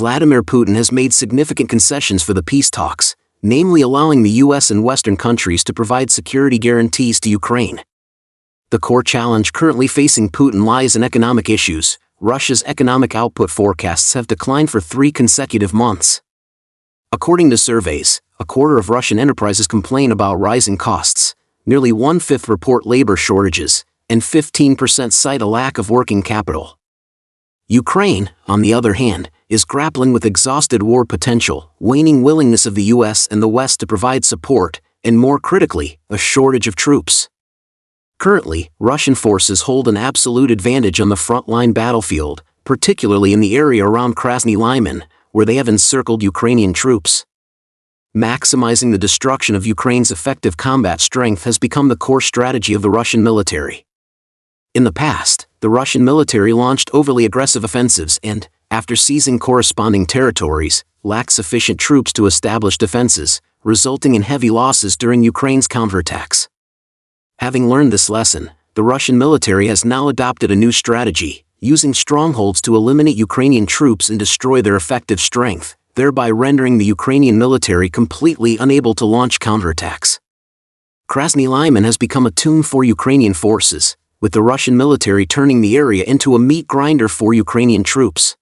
Vladimir Putin has made significant concessions for the peace talks, namely allowing the US and Western countries to provide security guarantees to Ukraine. The core challenge currently facing Putin lies in economic issues. Russia's economic output forecasts have declined for 3 consecutive months. According to surveys, a quarter of Russian enterprises complain about rising costs, nearly 1/5 report labor shortages, and 15% cite a lack of working capital. Ukraine, on the other hand, is grappling with exhausted war potential, waning willingness of the US and the West to provide support, and more critically, a shortage of troops. Currently, Russian forces hold an absolute advantage on the frontline battlefield, particularly in the area around Krasny Liman, where they have encircled Ukrainian troops. Maximizing the destruction of Ukraine's effective combat strength has become the core strategy of the Russian military. In the past, the Russian military launched overly aggressive offensives and, after seizing corresponding territories, lacked sufficient troops to establish defenses, resulting in heavy losses during Ukraine's counterattacks. Having learned this lesson, the Russian military has now adopted a new strategy, using strongholds to eliminate Ukrainian troops and destroy their effective strength, thereby rendering the Ukrainian military completely unable to launch counterattacks. Krasny Liman has become a tomb for Ukrainian forces, with the Russian military turning the area into a meat grinder for Ukrainian troops.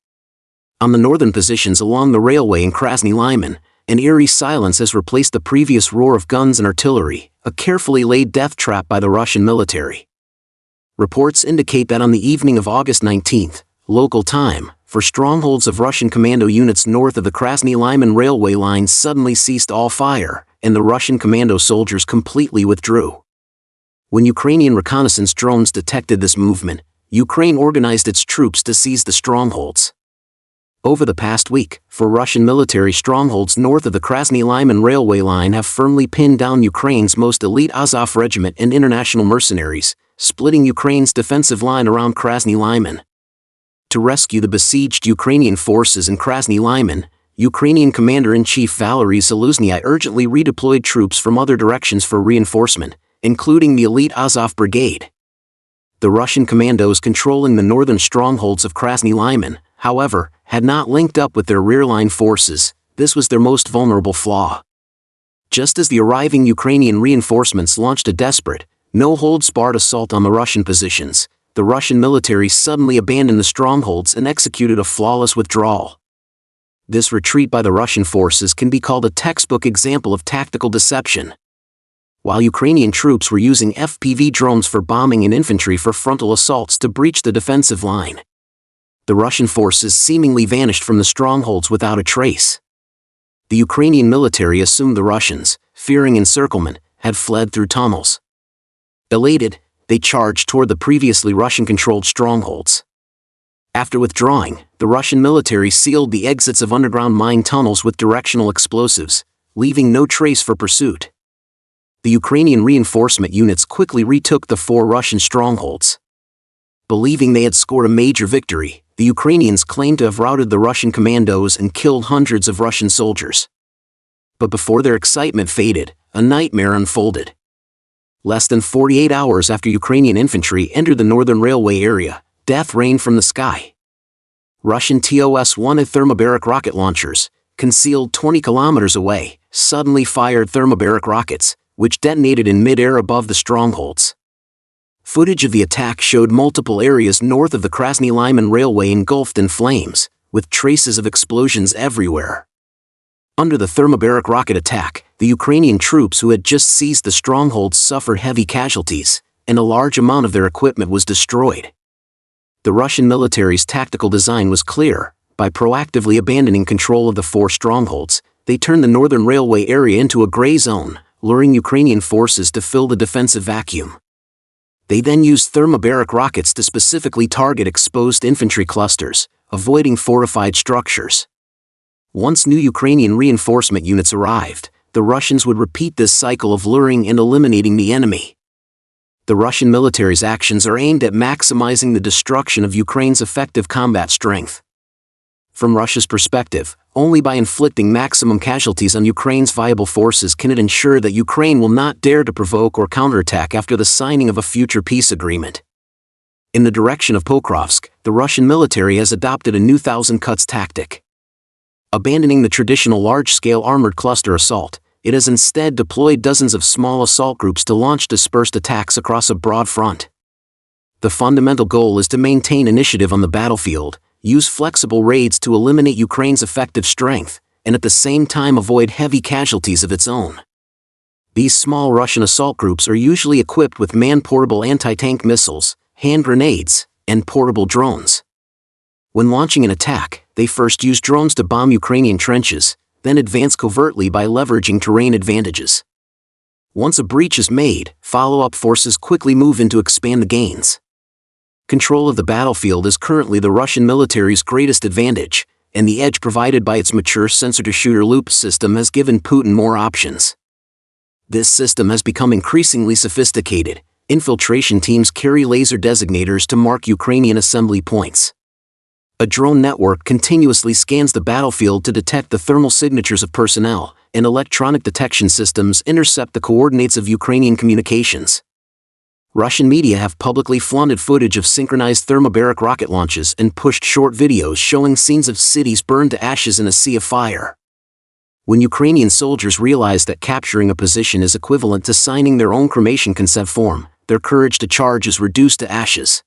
On the northern positions along the railway in Krasny Liman, an eerie silence has replaced the previous roar of guns and artillery, a carefully laid death trap by the Russian military. Reports indicate that on the evening of August 19, local time, for strongholds of Russian commando units north of the Krasny Liman railway lines suddenly ceased all fire, and the Russian commando soldiers completely withdrew. When Ukrainian reconnaissance drones detected this movement, Ukraine organized its troops to seize the strongholds. Over the past week, for Russian military strongholds north of the Krasny Liman railway line have firmly pinned down Ukraine's most elite Azov regiment and international mercenaries, splitting Ukraine's defensive line around Krasny Liman. To rescue the besieged Ukrainian forces in Krasny Liman, Ukrainian Commander-in-Chief Valery Zaluzhnyi urgently redeployed troops from other directions for reinforcement, including the elite Azov Brigade. The Russian commandos controlling the northern strongholds of Krasny Liman, however, had not linked up with their rear-line forces. This was their most vulnerable flaw. Just as the arriving Ukrainian reinforcements launched a desperate, no-holds-barred assault on the Russian positions, the Russian military suddenly abandoned the strongholds and executed a flawless withdrawal. This retreat by the Russian forces can be called a textbook example of tactical deception. While Ukrainian troops were using FPV drones for bombing and infantry for frontal assaults to breach the defensive line, the Russian forces seemingly vanished from the strongholds without a trace. The Ukrainian military assumed the Russians, fearing encirclement, had fled through tunnels. Elated, they charged toward the previously Russian-controlled strongholds. After withdrawing, the Russian military sealed the exits of underground mine tunnels with directional explosives, leaving no trace for pursuit. The Ukrainian reinforcement units quickly retook the 4 Russian strongholds. Believing they had scored a major victory, the Ukrainians claimed to have routed the Russian commandos and killed hundreds of Russian soldiers. But before their excitement faded, a nightmare unfolded. Less than 48 hours after Ukrainian infantry entered the northern railway area, death rained from the sky. Russian TOS-1 thermobaric rocket launchers, concealed 20 kilometers away, suddenly fired thermobaric rockets, which detonated in mid-air above the strongholds. Footage of the attack showed multiple areas north of the Krasny Liman railway engulfed in flames, with traces of explosions everywhere. Under the thermobaric rocket attack, the Ukrainian troops who had just seized the strongholds suffered heavy casualties, and a large amount of their equipment was destroyed. The Russian military's tactical design was clear. By proactively abandoning control of the 4 strongholds, they turned the northern railway area into a gray zone, luring Ukrainian forces to fill the defensive vacuum. They then used thermobaric rockets to specifically target exposed infantry clusters, avoiding fortified structures. Once new Ukrainian reinforcement units arrived, the Russians would repeat this cycle of luring and eliminating the enemy. The Russian military's actions are aimed at maximizing the destruction of Ukraine's effective combat strength. From Russia's perspective, only by inflicting maximum casualties on Ukraine's viable forces can it ensure that Ukraine will not dare to provoke or counterattack after the signing of a future peace agreement. In the direction of Pokrovsk, the Russian military has adopted a new thousand cuts tactic. Abandoning the traditional large-scale armored cluster assault, it has instead deployed dozens of small assault groups to launch dispersed attacks across a broad front. The fundamental goal is to maintain initiative on the battlefield, use flexible raids to eliminate Ukraine's effective strength, and at the same time avoid heavy casualties of its own. These small Russian assault groups are usually equipped with man-portable anti-tank missiles, hand grenades, and portable drones. When launching an attack, they first use drones to bomb Ukrainian trenches, then advance covertly by leveraging terrain advantages. Once a breach is made, follow-up forces quickly move in to expand the gains. Control of the battlefield is currently the Russian military's greatest advantage, and the edge provided by its mature sensor-to-shooter loop system has given Putin more options. This system has become increasingly sophisticated. Infiltration teams carry laser designators to mark Ukrainian assembly points. A drone network continuously scans the battlefield to detect the thermal signatures of personnel, and electronic detection systems intercept the coordinates of Ukrainian communications. Russian media have publicly flaunted footage of synchronized thermobaric rocket launches and pushed short videos showing scenes of cities burned to ashes in a sea of fire. When Ukrainian soldiers realize that capturing a position is equivalent to signing their own cremation consent form, their courage to charge is reduced to ashes.